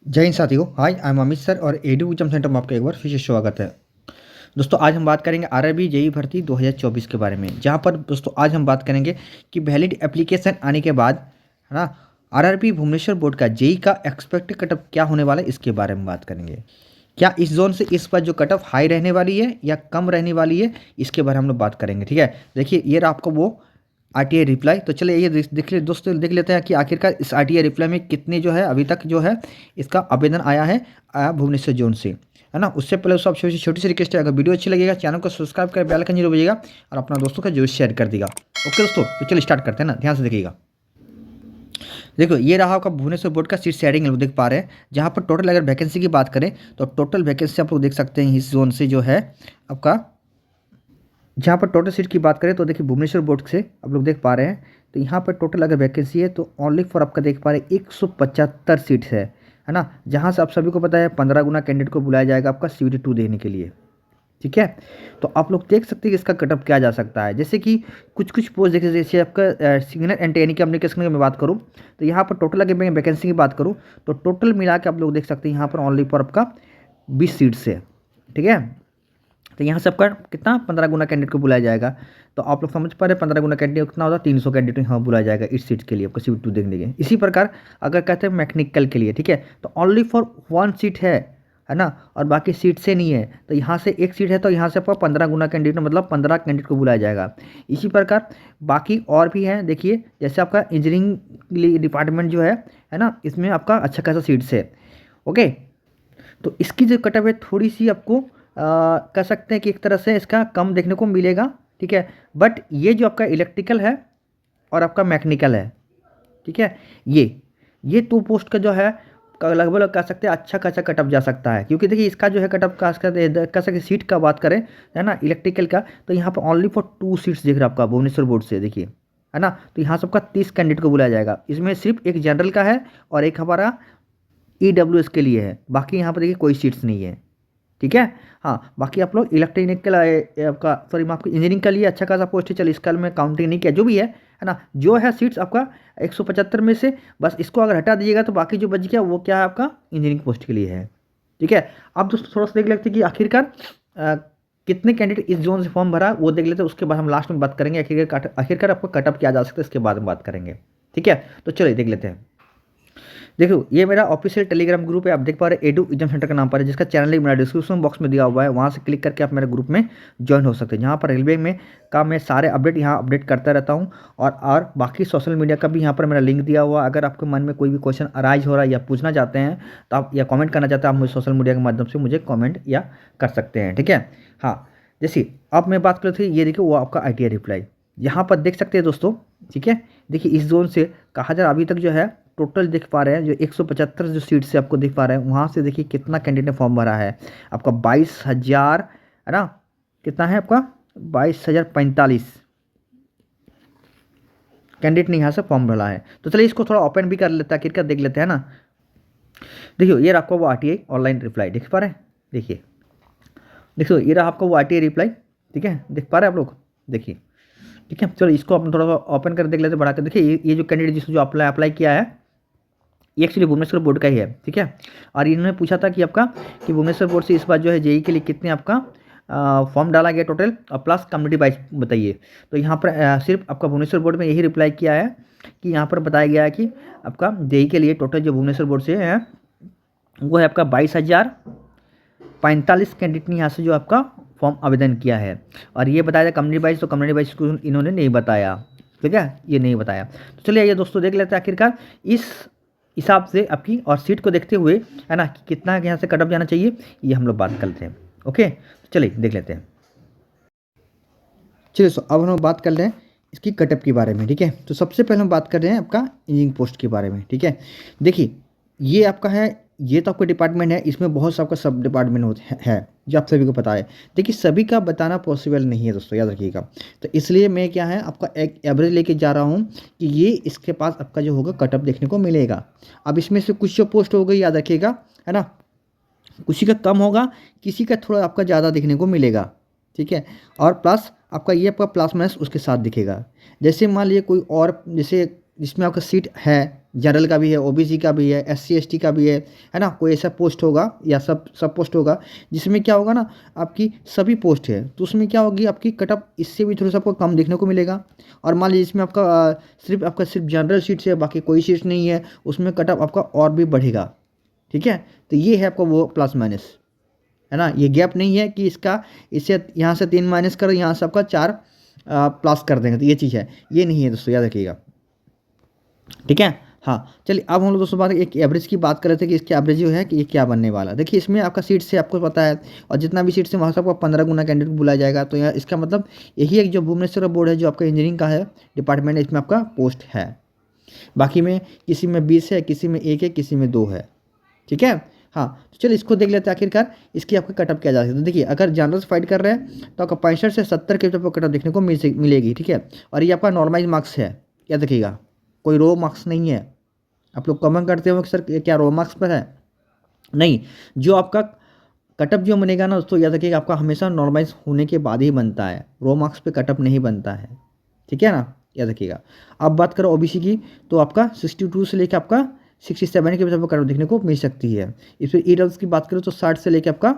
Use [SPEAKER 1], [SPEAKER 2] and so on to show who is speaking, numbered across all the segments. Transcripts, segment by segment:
[SPEAKER 1] जय हिंद साथियों। हाय, I am Amit sir और एडू एग्जाम सेंटर में आपका एक बार फिर से स्वागत है। दोस्तों आज हम बात करेंगे आरआरबी जेई भर्ती 2024 के बारे में, जहां पर दोस्तों आज हम बात करेंगे कि वैलिड एप्लीकेशन आने के बाद है ना आरआरबी भुवनेश्वर बोर्ड का जेई का एक्सपेक्टेड कटअप क्या होने वाला है, इसके बारे में बात करेंगे। क्या इस जोन से इस बार जो कटअप हाई रहने वाली है या कम रहने वाली है, इसके बारे में हम लोग बात करेंगे। ठीक है, देखिए ये रहा आपको वो आरटीआई रिप्लाई। तो चलिए ये देख ले दोस्तों, देख लेते हैं कि आखिरकार इस आरटीआई रिप्लाई में कितने जो है अभी तक जो है इसका आवेदन आया है भुवनेश्वर जोन से, है ना। उससे पहले उसको आप छोटी सी रिक्वेस्ट है, अगर वीडियो अच्छी लगेगा चैनल को सब्सक्राइब कर बेल आइकन जरूर बजिएगा और अपना दोस्तों का जरूर शेयर कर देगा। ओके दोस्तों, तो चलिए स्टार्ट करते हैं ना, ध्यान से देखिएगा। देखो ये रहा आपका भुवनेश्वर बोर्ड का सीट शेयरिंग लोग देख पा रहे हैं, जहाँ पर टोटल अगर वैकेंसी की बात करें तो टोटल वैकेंसी आप लोग देख सकते हैं इस जोन से जो है आपका, जहाँ पर टोटल सीट की बात करें तो देखिए भुवनेश्वर बोर्ड से आप लोग देख पा रहे हैं, तो यहाँ पर टोटल अगर वैकेंसी है तो ओनली फॉर आपका देख पा रहे हैं 175 सीट्स है ना। जहाँ से आप सभी को पता है 15 गुना कैंडिडेट को बुलाया जाएगा आपका CVT 2 देने के लिए। ठीक है, तो आप लोग देख सकते हैं कि इसका कटअप क्या जा सकता है। जैसे कि कुछ पोस्ट देखिए, जैसे आपका सिग्नल एंड टेक्निकल कम्युनिकेशन की मैं बात करूँ तो यहाँ पर टोटल अगर मैं वैकेंसी की बात करूँ तो टोटल मिला के आप लोग देख सकते हैं यहाँ पर ओनली फॉर आपका 20 सीट्स है। ठीक है, तो यहाँ से आपका कितना 15 गुना कैंडिडेट को बुलाया जाएगा। तो आप लोग समझ पा रहे हैं 15 गुना कैंडिडेट कितना होता है, 300 कैंडिडेट यहाँ बुलाया जाएगा इस सीट के लिए आपको CVT 2 देखने के। इसी प्रकार अगर कहते हैं मैकेनिकल के लिए, ठीक है, तो ओनली फॉर 1 सीट है ना, और बाकी सीट से नहीं है। तो यहाँ से एक सीट है तो यहाँ से आपका 15 गुना कैंडिडेट मतलब 15 कैंडिडेट को बुलाया जाएगा। इसी प्रकार बाकी और भी हैं, देखिए जैसे आपका इंजीनियरिंग डिपार्टमेंट जो है ना, इसमें आपका अच्छा खासा सीट्स है। ओके, तो इसकी जो कटअप है थोड़ी सी आपको कह सकते हैं कि एक तरह से इसका कम देखने को मिलेगा। ठीक है, बट ये जो आपका इलेक्ट्रिकल है और आपका मैकेनिकल है, ठीक है, ये 2 पोस्ट का जो है लगभग कह सकते हैं अच्छा खासा कटअप जा सकता है। क्योंकि देखिए इसका जो है कटअप का कह सकते सीट का बात करें है ना इलेक्ट्रिकल का, तो यहाँ पर ओनली फॉर 2 सीट्स दिख रहा है आपका भुवनेश्वर बोर्ड से, देखिए है ना। तो यहाँ सबका 30 कैंडिडेट को बुलाया जाएगा। इसमें सिर्फ एक जनरल का है और एक हमारा EWS के लिए है, बाकी यहाँ पर देखिए कोई सीट्स नहीं है। ठीक है, हाँ, बाकी आप लोग इलेक्ट्रिकल आपका सॉरी मैं आपको इंजीनियरिंग का लिए अच्छा खासा पोस्ट है, चलिए इसका में काउंटिंग नहीं किया, जो भी है ना, जो है सीट्स आपका 175 में से बस इसको अगर हटा दीजिएगा तो बाकी जो बच गया वो क्या है आपका इंजीनियरिंग पोस्ट के लिए है। ठीक है, अब दोस्तों थोड़ा सा देख लेते हैं कि आखिरकार कितने कैंडिडेट इस जोन से फॉर्म भरा वो देख लेते हैं, उसके बाद हम लास्ट में बात करेंगे आखिरकार आपको कटअप किया जा सकता है, इसके बाद में बात करेंगे। ठीक है, तो चलिए देख लेते हैं। देखो ये मेरा ऑफिशियल टेलीग्राम ग्रुप है, आप देख पा रहे हैं एडू एग्जाम सेंटर का नाम पर है, जिसका चैनल लिंक मेरा डिस्क्रिप्शन बॉक्स में दिया हुआ है, वहाँ से क्लिक करके आप मेरे ग्रुप में ज्वाइन हो सकते हैं। यहाँ पर रेलवे में का मैं सारे अपडेट यहाँ अपडेट करता रहता हूँ, और बाकी सोशल मीडिया का भी यहाँ पर मेरा लिंक दिया हुआ है। अगर आपके मन में कोई भी क्वेश्चन अराइज हो रहा है या पूछना चाहते हैं तो आप या कॉमेंट करना चाहते हैं, आप मुझे सोशल मीडिया के माध्यम से मुझे कॉमेंट या कर सकते हैं। ठीक है, हाँ, जैसे अब मैं बात कर रही थी, ये देखिए वो आपका ITI रिप्लाई यहाँ पर देख सकते हैं दोस्तों। ठीक है, देखिए इस जोन से कहा जा रहा अभी तक जो है टोटल देख पा रहे हैं जो 175 जो सीट से आपको दिख पा रहे हैं, वहाँ से देखिए कितना कैंडिडेट ने फॉर्म भरा है आपका 22,000 है ना, कितना है आपका 22,045 कैंडिडेट ने यहाँ से फॉर्म भरा है। तो चलिए इसको थोड़ा ओपन भी कर लेते हैं, आखिरकार देख लेते हैं ना। देखिए ये आपका वो RTI ऑनलाइन रिप्लाई देख पा रहे हैं, देखिए देखो ये रहा आपका वो RTI रिप्लाई। ठीक है, देख पा रहे हैं आप लोग, देखिए। ठीक है, चलो इसको अपन थोड़ा सा ओपन कर देख लेते हैं, बढ़ा कर। देखिए ये जो कैंडिडेट जिसको जो अप्लाई किया है ये एक्चुअली भुवनेश्वर बोर्ड का ही है। ठीक है, और इन्होंने पूछा था कि आपका कि भुवनेश्वर बोर्ड से इस बार जो है जेई के लिए कितने आपका फॉर्म डाला गया टोटल और प्लस कम्युनिटी वाइज बताइए। तो यहाँ पर सिर्फ आपका भुवनेश्वर बोर्ड में यही रिप्लाई किया है कि यहाँ पर बताया गया है कि आपका जेई के लिए टोटल जो भुवनेश्वर बोर्ड से है वो है आपका 22,045 कैंडिडेट ने यहाँ से जो आपका फॉर्म आवेदन किया है। और ये बताया कम्युनिटी वाइज, तो कम्युनिटी वाइज को इन्होंने नहीं बताया। ठीक है, ये नहीं बताया। तो चलिए ये दोस्तों देख लेते हैं आखिरकार इस हिसाब से आपकी और सीट को देखते हुए है ना कि कितना यहाँ से कटअप जाना चाहिए, ये हम लोग बात करते हैं। ओके, तो चलिए देख लेते हैं। चलिए अब हम लोग बात कर रहे हैं इसकी कटअप के बारे में। ठीक है, तो सबसे पहले हम बात कर रहे हैं आपका इंजीनियरिंग पोस्ट के बारे में। ठीक है, देखिए ये आपका है, ये तो आपका डिपार्टमेंट है, इसमें बहुत सा आपका सब डिपार्टमेंट होते है जो आप सभी को पता है। देखिए सभी का बताना पॉसिबल नहीं है दोस्तों, याद रखिएगा। तो इसलिए मैं क्या है आपका एक एवरेज लेके जा रहा हूँ कि ये इसके पास आपका जो होगा कटअप देखने को मिलेगा। अब इसमें से कुछ जो पोस्ट हो गई याद रखिएगा, है ना, किसी का कम होगा, किसी का थोड़ा आपका ज़्यादा देखने को मिलेगा। ठीक है, और प्लस आपका ये आपका प्लस माइनस उसके साथ दिखेगा। जैसे मान लीजिए कोई और जैसे जिसमें आपका सीट है जनरल का भी है, ओबीसी का भी है, एससी एसटी का भी है ना। कोई ऐसा पोस्ट होगा या सब पोस्ट होगा जिसमें क्या होगा ना, आपकी सभी पोस्ट है, तो उसमें क्या होगी आपकी कटअप इससे भी थोड़ा सा आपको कम देखने को मिलेगा। और मान लीजिए इसमें सिर्फ जनरल सीट्स है, बाकी कोई सीट्स नहीं है, उसमें कटअप आपका और भी बढ़ेगा। ठीक है, तो ये है आपका वो प्लस माइनस, है ना। ये गैप नहीं है कि इसका इससे यहाँ से 3 माइनस करो, यहाँ से आपका 4 प्लस कर देंगे, तो ये चीज़ है, ये नहीं है दोस्तों, याद रखिएगा। ठीक है, हाँ चलिए अब हम लोग दोस्तों बात एक एवरेज की बात कर रहे थे कि इसकी एवरेज जो है कि ये क्या बनने वाला। देखिए इसमें आपका सीट से आपको पता है, और जितना भी सीट से वहाँ से आपको 15 गुना कैंडिडेट को बुलाया जाएगा। तो यहाँ इसका मतलब यही एक जो भुवनेश्वर बोर्ड है जो आपका इंजीनियरिंग का है डिपार्टमेंट है, इसमें आपका पोस्ट है। बाकी में किसी में 20 है, किसी में 1 है, किसी में 2 है। ठीक है, हाँ तो चलिए इसको देख लेते हैं आखिरकार इसकी आपका कटअप क्या जा सकती है। तो देखिए अगर जनरल से फाइट कर रहे हैं तो आपका 65 से 70 के आपको कटअप देखने को मिलेगी। ठीक है, और ये आपका नॉर्मलाइज मार्क्स है, याद रखिएगा, कोई रो मार्क्स नहीं है। आप लोग कमेंट करते हो कि सर ये क्या रो मार्क्स पर है, नहीं, जो आपका कटअप जो बनेगा ना दोस्तों, याद रखिएगा आपका हमेशा नॉर्मलाइज होने के बाद ही बनता है, रो मार्क्स पे कटअप नहीं बनता है। ठीक है ना, याद रखिएगा। अब बात करो ओबीसी की, तो आपका 62 से लेकर आपका 67 के बीच आपको कटअप देखने को मिल सकती है। इसमें ईडब्ल्यूएस की बात करूँ तो 60 से लेकर आपका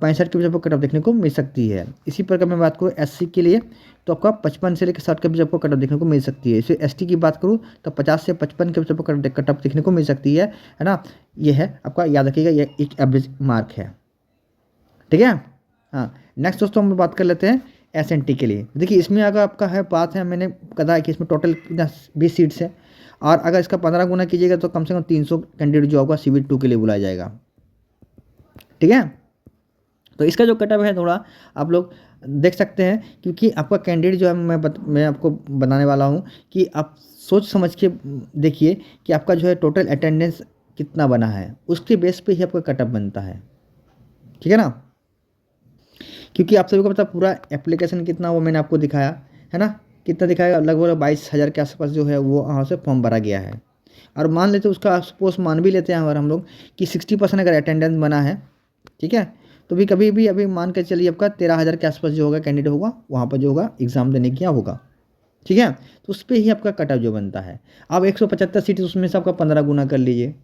[SPEAKER 1] 65 के बीच आपको कटअप देखने को मिल सकती है। इसी प्रकार मैं बात करूँ एससी के लिए, तो आपका 55 से लेकर 60 के बीच आपको कटअप देखने को मिल सकती है। इसे एसटी की बात करूँ तो 50 से 55 के बीच आपको कटअप देखने को मिल सकती है ना। ये है आपका, याद रखिएगा, ये एक एवरेज मार्क है। ठीक है, हाँ नेक्स्ट दोस्तों हम बात कर लेते हैं एसएनटी के लिए। देखिए इसमें अगर आपका है बात है, मैंने कहा कि इसमें टोटल 20 सीट्स है, और अगर इसका 15 गुना कीजिएगा तो कम से कम 300 कैंडिडेट जो होगा CBT 2 के लिए बुलाया जाएगा। ठीक है, तो इसका जो कटअप है थोड़ा आप लोग देख सकते हैं, क्योंकि आपका कैंडिडेट जो है मैं आपको बताने वाला हूँ कि आप सोच समझ के देखिए कि आपका जो है टोटल अटेंडेंस कितना बना है, उसके बेस पे ही आपका कटअप बनता है। ठीक है ना, क्योंकि आप सभी को पता पूरा एप्लीकेशन कितना वो मैंने आपको दिखाया है ना, कितना दिखाया, लगभग 22,000 के आसपास जो है वो वहाँ से फॉर्म भरा गया है। और मान लेते उसका सपोज मान भी लेते हैं अगर हम लोग कि 60% अगर अटेंडेंस बना है, ठीक है, तो भी कभी भी अभी मान के चलिए आपका 13,000 के आसपास जो होगा कैंडिडेट होगा वहाँ पर जो होगा एग्ज़ाम देने क्या होगा। ठीक है, तो उस पर ही आपका कटअप जो बनता है। अब 175 सीट उसमें से आपका 15 गुना कर लीजिए।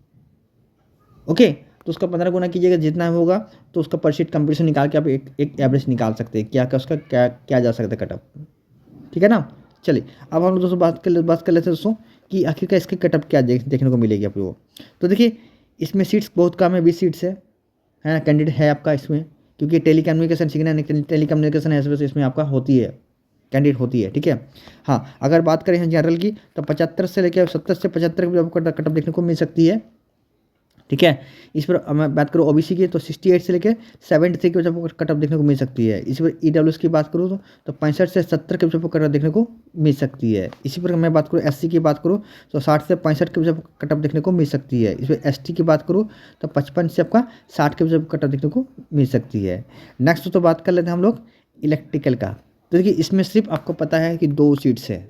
[SPEAKER 1] ओके, तो उसका 15 गुना कीजिएगा, जितना होगा तो उसका पर सीट कंपटीशन निकाल के आप एक एवरेज निकाल सकते हैं, क्या उसका क्या जा सकता है कटअप। ठीक है ना, चलिए अब हम लोग दोस्तों बात कर लेते हैं दोस्तों कि आखिरकार इसके कटअप क्या देखने को मिलेगी आप लोगों को। तो देखिए इसमें सीट्स बहुत कम है, 20 सीट्स है ना, कैंडिडेट है आपका इसमें, क्योंकि टेलीकम्युनिकेशन सीखना टेलीकम्युनिकेशन है इसमें आपका होती है, कैंडिडेट होती है। ठीक है, हाँ अगर बात करें जनरल की तो 75 से लेकर 70 से 75 की आपको कटअप देखने को मिल सकती है। ठीक है, इस पर मैं बात करूँ ओबीसी की तो 68 से लेकर 73 के बीच आपको कटअप देखने को मिल सकती है। इसी पर ईडब्ल्यूएस की बात करूँ तो 65 से 70 के बीच आपको कटअप देखने को मिल सकती है। इसी पर मैं बात करूँ एससी की बात करूँ तो 60 से 65 के बीच आपको कटअप देखने को मिल सकती है। इस पर एसटी की बात करूँ तो 55 से आपका 60 के बीच आपको कटअप देखने को मिल सकती है। नेक्स्ट तो बात कर लेते हैं हम लोग इलेक्ट्रिकल का। तो देखिए इसमें सिर्फ आपको पता है कि 2 सीट्स है,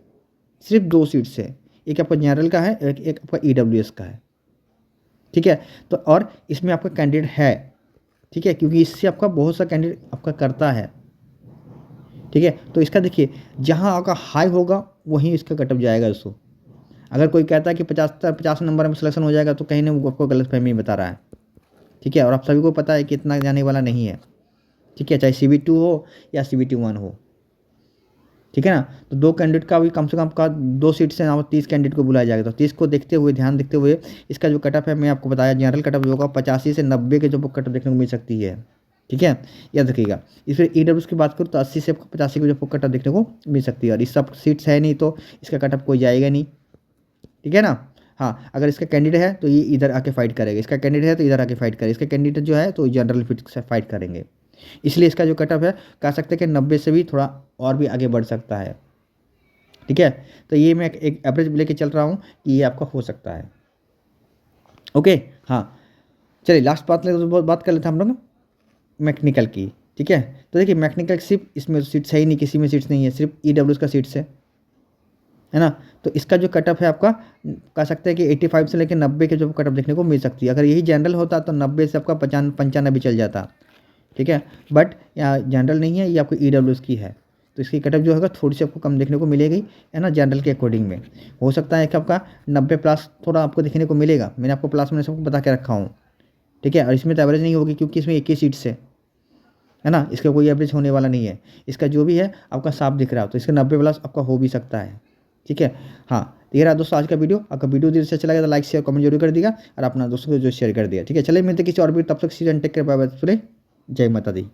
[SPEAKER 1] सिर्फ 2 सीट्स है, एक आपका जनरल का है, एक आपका ईडब्ल्यूएस का है। ठीक है, तो और इसमें आपका कैंडिडेट है। ठीक है, क्योंकि इससे आपका बहुत सा कैंडिडेट आपका करता है। ठीक है, तो इसका देखिए जहाँ आपका हाई होगा वहीं इसका कटअप जाएगा दोस्तों। अगर कोई कहता है कि 50 नंबर में सिलेक्शन हो जाएगा तो कहीं ना वो आपको गलतफहमी बता रहा है। ठीक है, और आप सभी को पता है कि इतना जाने वाला नहीं है। ठीक है, चाहे CBT 2 हो या CBT 1 हो। ठीक है ना, तो 2 कैंडिडेट का भी कम से कम का 2 सीट से 30 कैंडिडेट को बुलाया जाएगा। तो 30 को देखते हुए ध्यान देखते हुए इसका जो कटअप है मैं आपको बताया, जनरल कटअप जो होगा 85 से 90 के जो कटअप देखने को मिल सकती है। ठीक है, याद रखिएगा। इस पर ईडब्ल्यूएस की बात करूँ तो 80 से 85 के जो कटअप देखने को मिल सकती है, और इस सब सीट्स है नहीं तो इसका कटअप कोई जाएगा नहीं। ठीक है ना, हाँ अगर इसका कैंडिडेट है तो ये इधर आके फाइट करेगा, इसका कैंडिडेट है तो इधर आके फाइट करेगा, इसका कैंडिडेट जो है तो जनरल फिट से फाइट करेंगे। इसलिए इसका जो कटअप है कह सकते हैं कि 90 से भी थोड़ा और भी आगे बढ़ सकता है। ठीक है, तो ये मैं एक एवरेज लेके चल रहा हूँ कि ये आपका हो सकता है। ओके, हाँ चलिए लास्ट बात कर लेते हैं हम लोग मैकेनिकल की। ठीक है, तो देखिए मैकेनिकल सिर्फ इसमें सीट्स है ही नहीं, किसी में सीट्स नहीं है, सिर्फ ईडब्ल्यूएस का सीट्स है ना। तो इसका जो कटअप है आपका कह सकते हैं कि 85 से लेकर 90 के जो कटअप देखने को मिल सकती है। अगर यही जनरल होता तो 90 से आपका 95 चल जाता। ठीक है, बट यहाँ जनरल नहीं है, ये आपको ईडब्ल्यूएस की है। तो इसकी कटअप जो होगा थोड़ी सी आपको कम देखने को मिलेगी, है ना, जनरल के अकॉर्डिंग में। हो सकता है कि आपका 90 प्लस थोड़ा आपको देखने को मिलेगा, मैंने आपको प्लस में सबको बता के रखा हूँ, ठीक है। और इसमें तो एवरेज नहीं होगी क्योंकि इसमें 21 सीट्स है ना, इसका कोई एवरेज होने वाला नहीं है। इसका जो भी है आपका साफ दिख रहा हो तो इसका 90 प्लस आपका हो भी सकता है, ठीक है। हाँ, तो ये रहा दोस्तों आज का वीडियो। आपका वीडियो दिल से अच्छा लगा तो लाइक शेयर कमेंट जरूर कर दिया और अपना दोस्तों को जो शेयर कर दिया, ठीक है। चलिए मिलते किसी और भी, तब तक सीजन टेक कर, बाय बाय, जय माता दी।